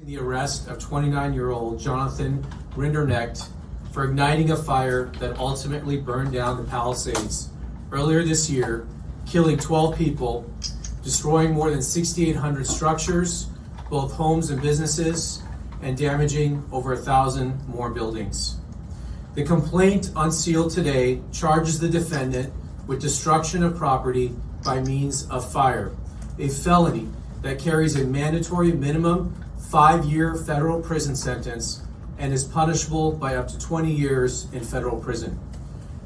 in the arrest of 29-year-old Jonathan Rinderknecht for igniting a fire that ultimately burned down the Palisades earlier this year, killing 12 people, destroying more than 6,800 structures, both homes and businesses, and damaging over 1,000 more buildings. The complaint unsealed today charges the defendant with destruction of property by means of fire, a felony that carries a mandatory minimum 5-year federal prison sentence and is punishable by up to 20 years in federal prison.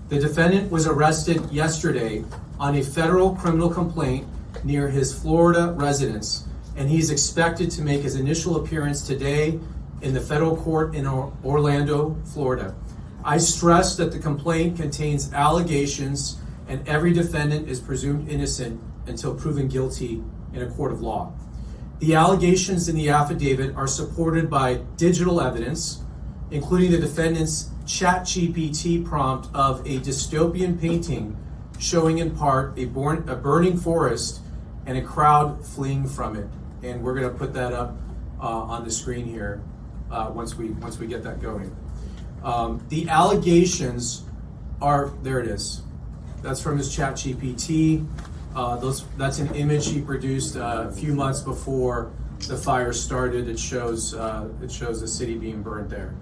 The defendant was arrested yesterday on a federal criminal complaint near his Florida residence, and he's expected to make his initial appearance today in the federal court in Orlando, Florida. I stress that the complaint contains allegations and every defendant is presumed innocent until proven guilty in a court of law. The allegations in the affidavit are supported by digital evidence, including the defendant's ChatGPT prompt of a dystopian painting showing in part a burning forest and a crowd fleeing from it. And we're going to put that up on the screen here once we get that going. The allegations are, there it is. That's from his ChatGPT. That's an image he produced a few months before the fire started. It shows the city being burned there.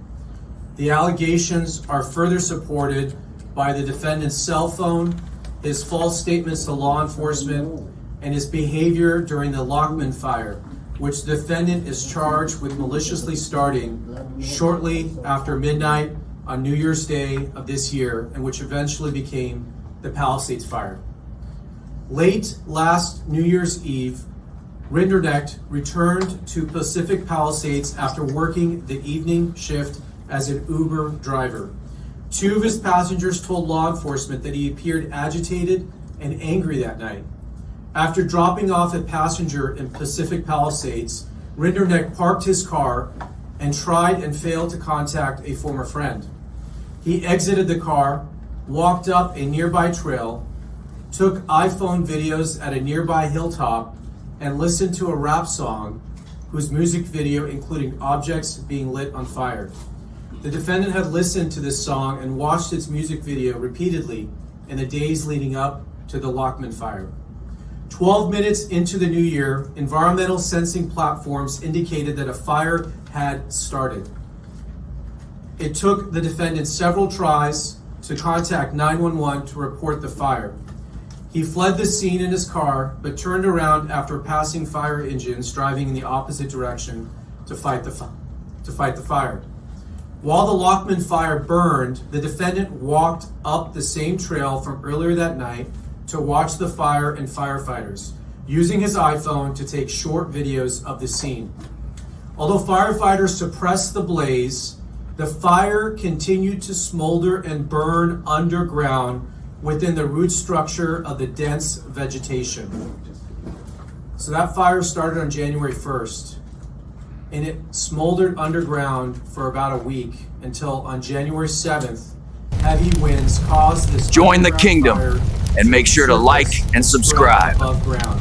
The allegations are further supported by the defendant's cell phone, his false statements to law enforcement, and his behavior during the Lockman fire, which the defendant is charged with maliciously starting shortly after midnight on New Year's Day of this year, and which eventually became the Palisades Fire. Late last New Year's Eve, Rinderknecht returned to Pacific Palisades after working the evening shift as an Uber driver. 2 of his passengers told law enforcement that he appeared agitated and angry that night. After dropping off a passenger in Pacific Palisades, Rinderknecht parked his car and tried and failed to contact a former friend. He exited the car, walked up a nearby trail, took iPhone videos at a nearby hilltop, and listened to a rap song whose music video including objects being lit on fire. The defendant had listened to this song and watched its music video repeatedly in the days leading up to the Lockman fire. 12 minutes into the new year, environmental sensing platforms indicated that a fire had started. It took the defendant several tries to contact 911 to report the fire. He fled the scene in his car, but turned around after passing fire engines driving in the opposite direction to fight the fire. While the Lockman fire burned, the defendant walked up the same trail from earlier that night to watch the fire and firefighters, using his iPhone to take short videos of the scene. Although firefighters suppressed the blaze, the fire continued to smolder and burn underground within the root structure of the dense vegetation. So that fire started on January 1st, and it smoldered underground for about a week until on January 7th, heavy winds caused this. Join the kingdom and make sure to like and subscribe. Above ground.